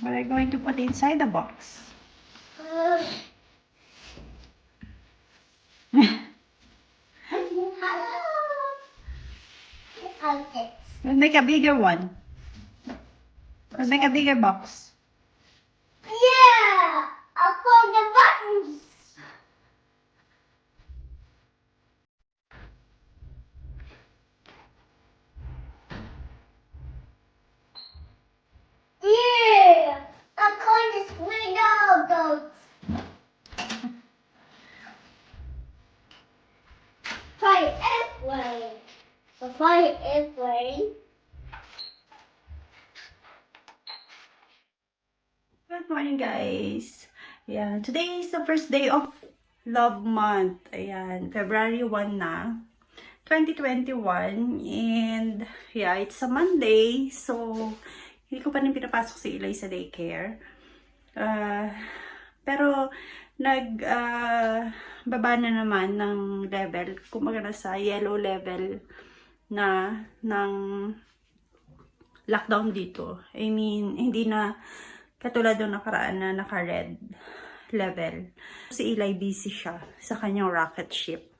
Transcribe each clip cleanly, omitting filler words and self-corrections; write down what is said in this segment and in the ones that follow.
What are you going to put inside the box? We'll make a bigger one. We'll make a bigger box. Yeah! I'll put the buttons. Yeah! I'm going to split all those. Fire airplane. A fire airplane. Good morning, guys. Yeah, today is the first day of Love Month. Ayan, February 1 na, 2021. And yeah, it's a Monday. So, hindi ko pa rin pinapasok si Eli sa daycare. Pero, baba na naman ng level. Kumaga na sa yellow level na ng lockdown dito. I mean, hindi na katulad ng nakaraan na naka-red level. Si Eli busy siya sa kanyang rocket ship.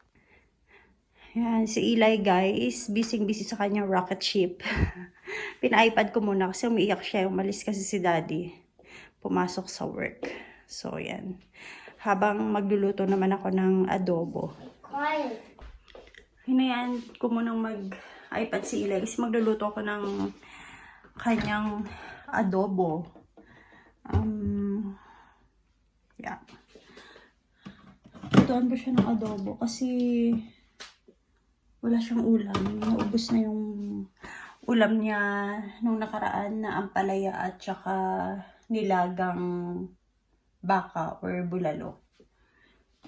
Yan, si Eli guys, busy sa kanyang rocket ship. Pina-iPad ko muna kasi umiiyak siya. Umalis kasi si daddy. Pumasok sa work. So, yan. Habang magluluto naman ako ng adobo. Quiet. Hinayan ko munang mag-iPad si Eli kasi magluluto ako ng kanyang adobo. Yeah. Lutuan ko siya ng adobo kasi wala siyang ulam. Naubos na yung ulam niya nung nakaraan na ampalaya at saka nilagang baka or bulalo.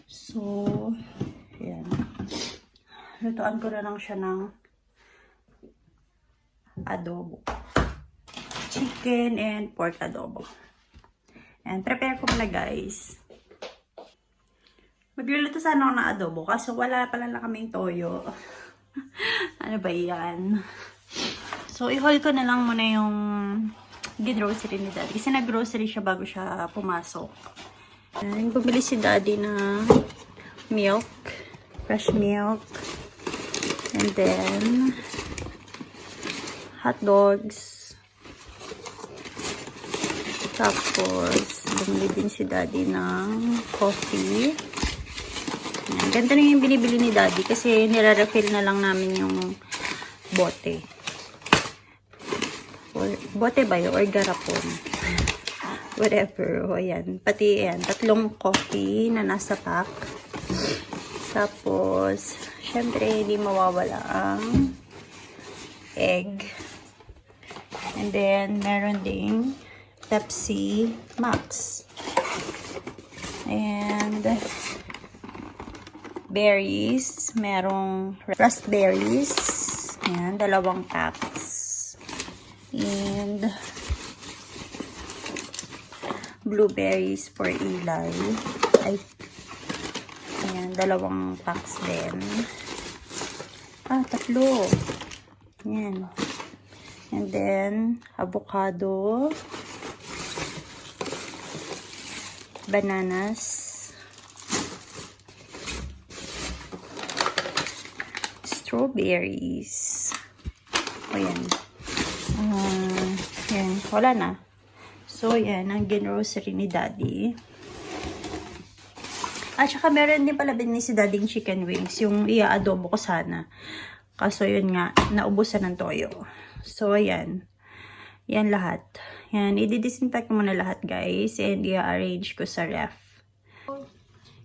So, yan. Lutuan ko na lang siya ng adobo. Chicken and pork adobo. And prepare ko muna guys. Magluluto sana ako ng adobo kaso wala pala na kaming toyo. Ano ba yan? So, i-haul ko na lang muna yung grocery ni daddy. Kasi nag-grocery siya bago siya pumasok. And bumili si daddy na milk. Fresh milk. And then hot dogs. Tapos, bumili din si daddy ng coffee. Ayan. Ganda na yung binibili ni daddy kasi nire-refill na lang namin yung bote. Bote ba yun? Or garapon? Whatever. O, ayan. Pati, ayan. 3 coffee na nasa pack. Tapos, syempre, hindi mawawala ang egg. And then, meron ding Pepsi Max. And berries. Merong raspberries. Ayan, 2 packs. And blueberries for Eli. Ayan, 2 packs din. 3. Ayan. And then, avocado. Bananas, strawberries. O yan. Yan. Wala na. So, yan. Ang grocery ni daddy. At saka meron din pala binili si daddy chicken wings. Yung i-adobo ko sana. Kaso yun nga, naubusan ng toyo. So, ayan. Yan lahat. Yan, i-disinfect muna lahat guys and i-arrange ko sa ref.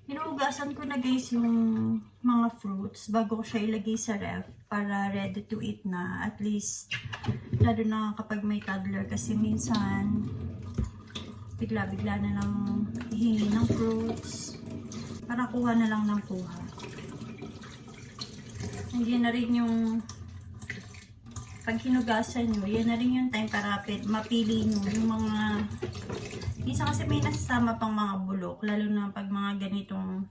Hinugasan ko na guys yung mga fruits bago ko siya ilagay sa ref para ready to eat na. At least, lalo na kapag may toddler kasi minsan bigla-bigla na lang hihingi ng fruits para kuha na lang ng kuha. Hindi na rin yung pag hinugasan nyo, yan na rin yung time para mapili nyo yung mga minsan kasi may nasasama pang mga bulok, lalo na pag mga ganitong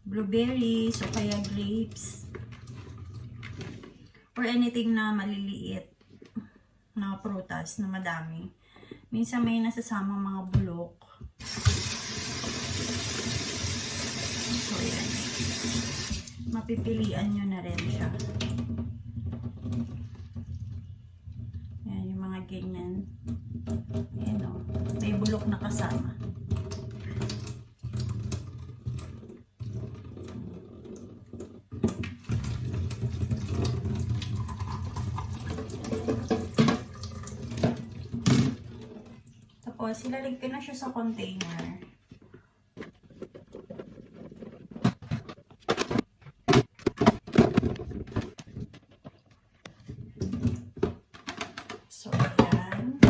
blueberries o kaya grapes or anything na maliliit na prutas na madami. Minsan may nasasama mga bulok. So, yan. Mapipilian nyo na rin siya. Yan, yung mga ganyan. Ayan o. May bulok na kasama. Tapos, ilalagay ko na siya sa container. So, ayan.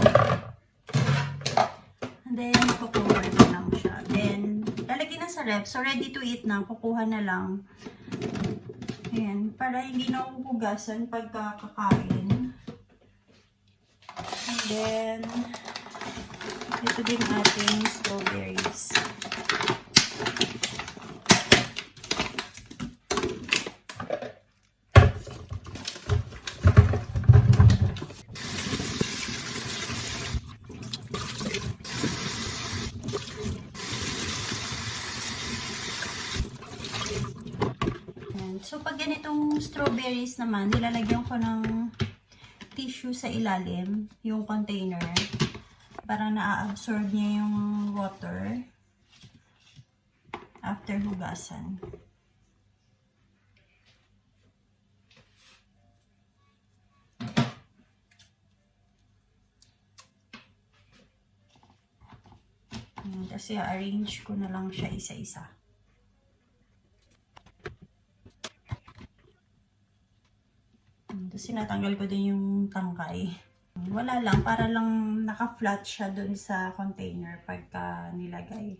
And then, kukuha na lang siya. Then, lalagay na sa ref. So, ready to eat na. Kukuha na lang. Ayan. Para hindi na huhugasan pagka kakain. And then, ito din ating strawberries. So, pag ganitong strawberries naman, nilalagyan ko ng tissue sa ilalim, yung container, para na-absorb niya yung water after hugasan. Kasi arrange ko na lang siya isa-isa. Tapos sinatanggal ko din yung tangkay. Wala lang, para lang naka-flat siya dun sa container pagka nilagay.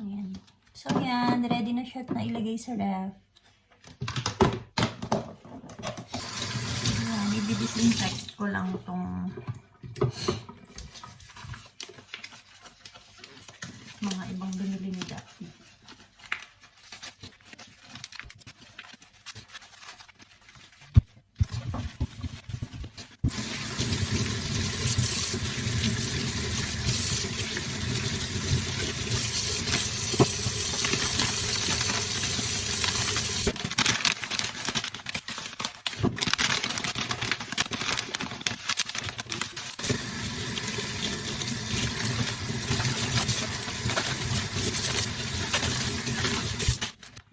Ayan. So yan, ready na siya na ilagay sa ref. I-disinfect ko lang itong mga ibang binili ni Daphne.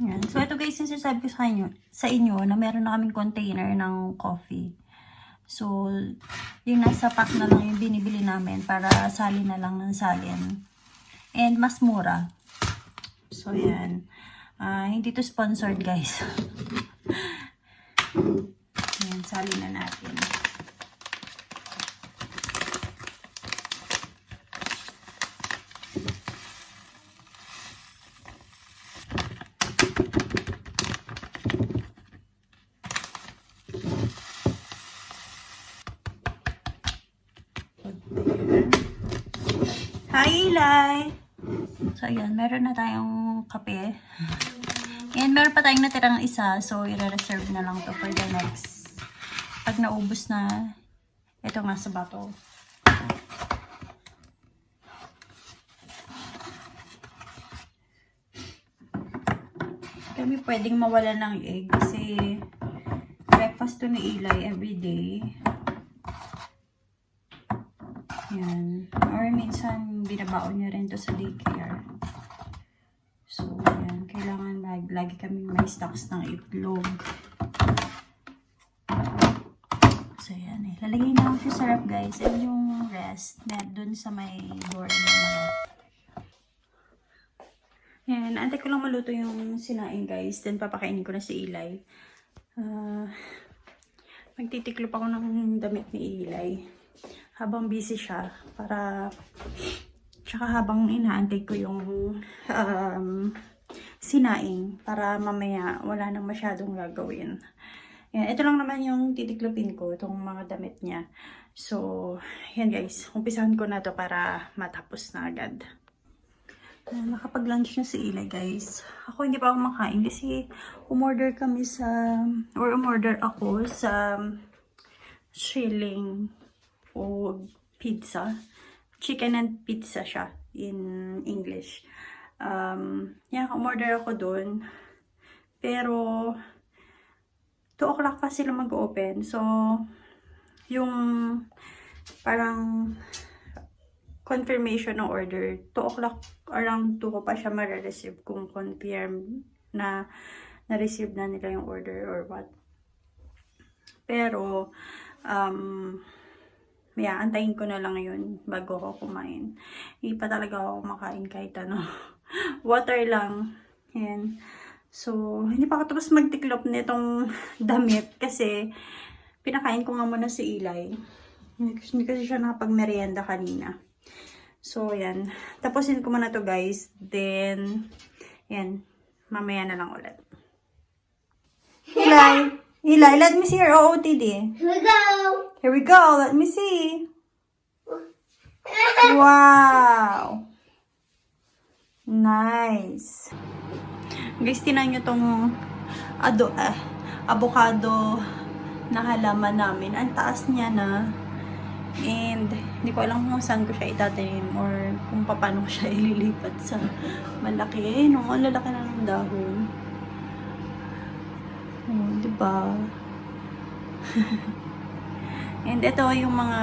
Yan. So, ito guys, sinasabi ko sa inyo na meron na kaming container ng coffee. So, yung nasa pack na lang yung binibili namin para salin na lang ng salin. And mas mura. So, yan. Hindi to sponsored guys. Yan, salin na natin. Hi, Eli! So, ayan. Meron na tayong kape. And meron pa tayong natirang isa. So, i-reserve na lang to for the next. Pag naubos na, ito nga sa bato. Kami pwedeng mawala ng egg kasi breakfast to ni Eli everyday. Yan. Or minsan, binabaon niya rin to sa daycare. So, yan. Kailangan lagi kami may stocks ng itlog. So, yan eh. Lalagay na ako sa ref, guys. And yung rest, dun sa may door ng mga. Yan. Antay ko lang maluto yung sinaing, guys. Then, papakainin ko na si Eli. Magtitiklop ako ng damit ni Eli. Habang busy siya, tsaka habang inaantay ko yung sinaing, para mamaya wala nang masyadong gagawin. Yan, ito lang naman yung titiklopin ko, itong mga damit niya. So, yan guys. Umpisahan ko na to para matapos na agad. Nakapag-lunch na si Eli guys. Ako hindi pa ako makain kasi umorder ako sa Shilling Food Pizza. Chicken and pizza siya in English. Umorder ako doon. Pero 2 o'clock pa sila mag-open. So, yung parang confirmation ng order, 2 o'clock, around 2 ko pa siya ma-receive kung confirm na na-receive na nila yung order or what. Pero, antayin ko na lang yun bago ako kumain. Hindi pa talaga ako kumakain kahit ano. Water lang. Yan. So, hindi pa ako tapos magtiklop nitong damit kasi pinakain ko nga muna si Eli. Hindi kasi siya nakapag-merienda kanina. So, yan. Tapusin ko muna to guys. Then, yan. Mamaya na lang ulit. Eli, let me see your OOTD. Here we go. Here we go. Let me see. Wow. Nice. Guys, tinan nyo tong avocado na halaman namin. Ang taas niya na. And, hindi ko alam kung saan ko siya itatanim or kung paano ko siya ililipat sa malaki. Eh, no, ang lalaki na ng dahon. Oh, diba? And ito yung mga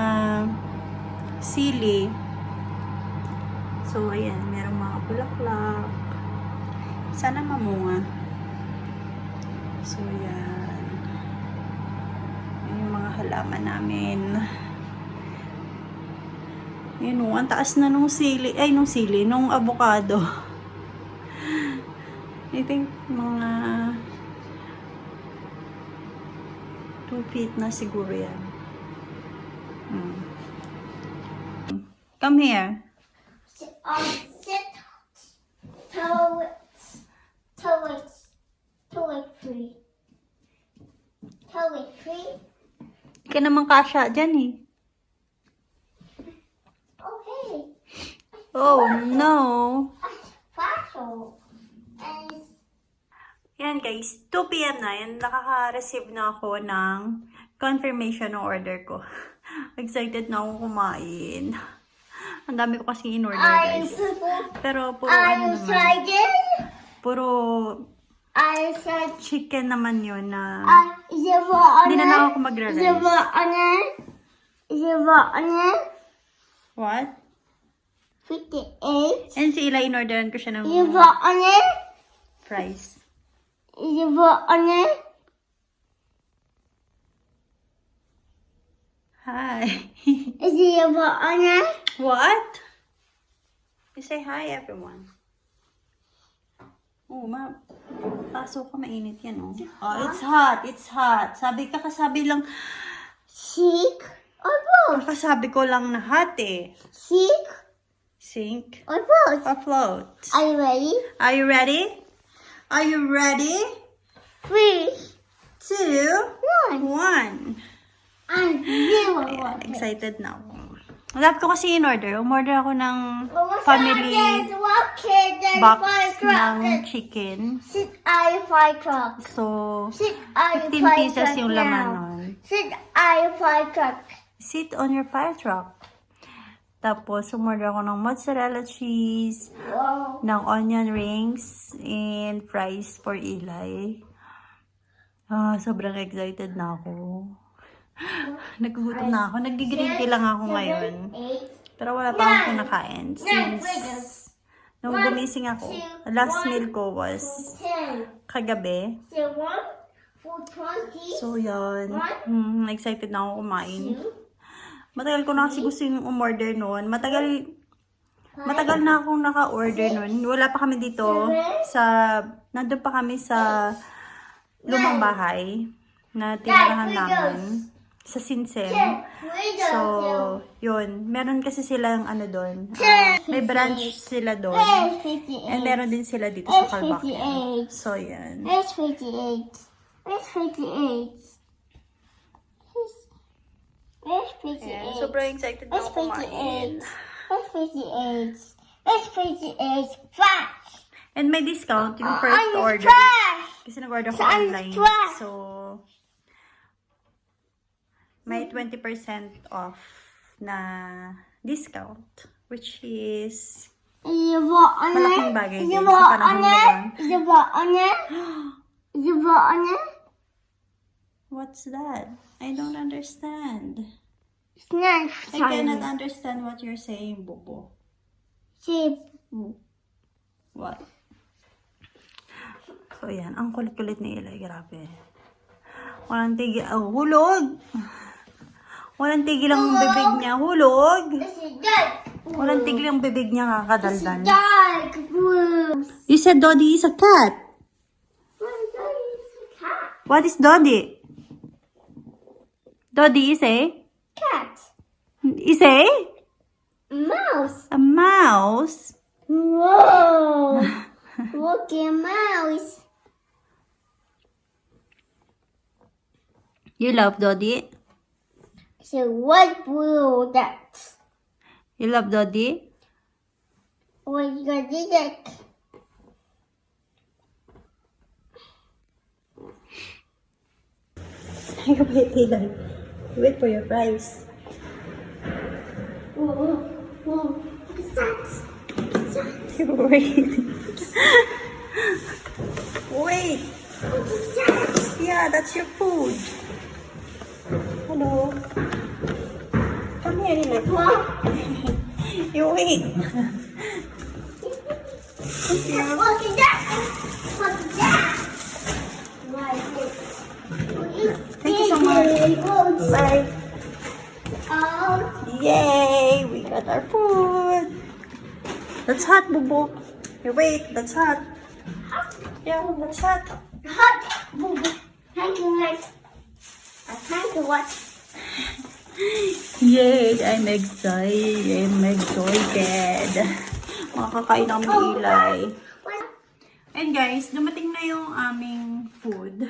sili. So, ayan. Merong mga bulaklak. Sana mamunga. So, yan. Yan yung mga halaman namin. Yan o, ang taas na nung nung avocado. I think mga 2 feet na siguro yan. Come here. Sit towards tree. Hindi ka naman kasya dyan eh. Okay. Oh no. Fashion. Yan guys, 2 p.m. na. Yan, nakaka-receive na ako ng confirmation ng order ko. Excited na akong kumain. Ang dami ko kasi in-order guys. Pero puro puro chicken naman yun na hindi na lang ako magre-rice. What? 58. And si Eli, in-orderan ko siya ng fries. Hi. What? You say hi, everyone. Oh, paso ka, mainit yan, oh. Oh, it's hot, it's hot. Kasabi lang, Sick or both? kakasabi ko lang na hot, eh. Sick Sink or both? or float? Are you ready? Are you ready? Are you ready? 3, 2, 1. 1. I'm zero. Ayan, excited na ako. Love ko kasi in-order. Umorder ako ng family box ng chicken. Sit I fire truck. So, Sit I 15 fire pieces truck yung now. laman nun. Sit I fire truck. Sit on your fire truck. Tapos, umorder ako ng mozzarella cheese, Wow. ng onion rings, and fries for Eli. Sobrang excited na ako. Nagugutom na ako. Nag-green tea lang ako ngayon. 8. Pero wala pa akong kinakain. Since nung gumising ako, last meal ko was 10. kagabi. 1, 4, 20. So, yun. Excited na ako kumain. 2. Matagal ko na kasi gusto yung umorder noon. Matagal na akong naka-order noon. Wala pa kami dito nandun pa kami sa lumang bahay na tinirahan namin sa Sinsem. So, yun. Meron kasi silang doon. May branch sila doon. And meron din sila dito sa Calbacan. So, yan. Where's 58? Where's 58? It's pretty Ayan, eggs. sobrang excited na It's ako pretty kumain. eggs. It's pretty eggs. It's pretty eggs. Trash. And may discount yung first I'm order. trash. Kasi nag-order ko I'm online. trash. So, may 20% off na discount. Which is You want on malaking it? bagay You din sa want panahon on it? ngayon. You want on it? You want on it? What's that? I don't understand. It's not I cannot understand what you're saying, Bobo. Sheep. What? So, yan. Ang kulit-kulit ni Eli. Grabe. Walang tigil. Oh, hulog! Walang tigil ang bibig niya. Hulog! This is dark. Walang tigil ang bibig niya kakadaldan. Dark blue. You said Doddy is a cat. What is Doddy? Doddy is a? Cat. Is a? Mouse. A mouse. Whoa. Look at mouse. You love Doddy? So what blue that? You love Doddy? What you gonna do that? Wait, Eli. Wait for your fries. Whoa. What's that? Wait. Wait. What's that? Yeah, that's your food. Hello. Come here, Eli. You wait. Thank you. What is that? What's that? What is it? Thank you so much. Bye. Oh. Yay! We got our food. That's hot, Bubo. Hey, wait. That's hot. Yeah, that's hot. Hot. Thank you, guys. Thank you, what? Yay! I'm excited. I'm excited. Makakain na kami Eli. And guys, dumating na yung aming food.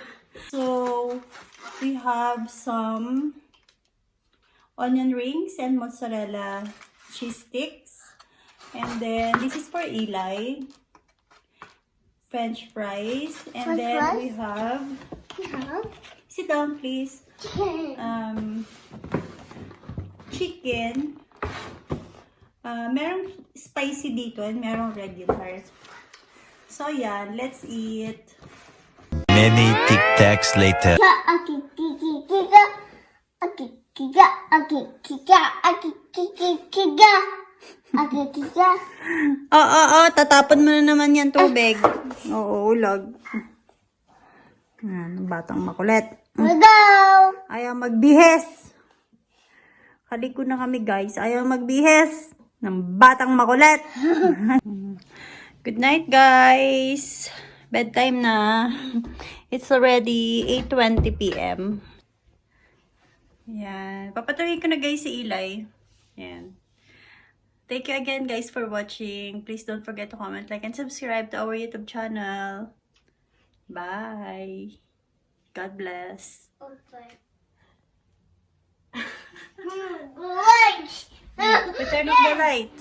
So, we have some onion rings and mozzarella cheese sticks. And then, this is for Eli. French fries. And French then, fries? we have... Sit down, please. Chicken. Merong spicy dito and merong regular. So, yan. Let's eat. Many Tic Tacs later. Tatapon mo na naman yan tubig. Oo, ulag. Yan, batang makulit. Ayaw magbihes. Kaliko na kami guys. Ayaw magbihes. Ng batang makulit. Good night guys. Bedtime na. It's already 8:20 p.m. Yan. Papatuloy ko na guys si Eli. Yan. Thank you again guys for watching. Please don't forget to comment, like, and subscribe to our YouTube channel. Bye. God bless. Lunch. We turn off the light.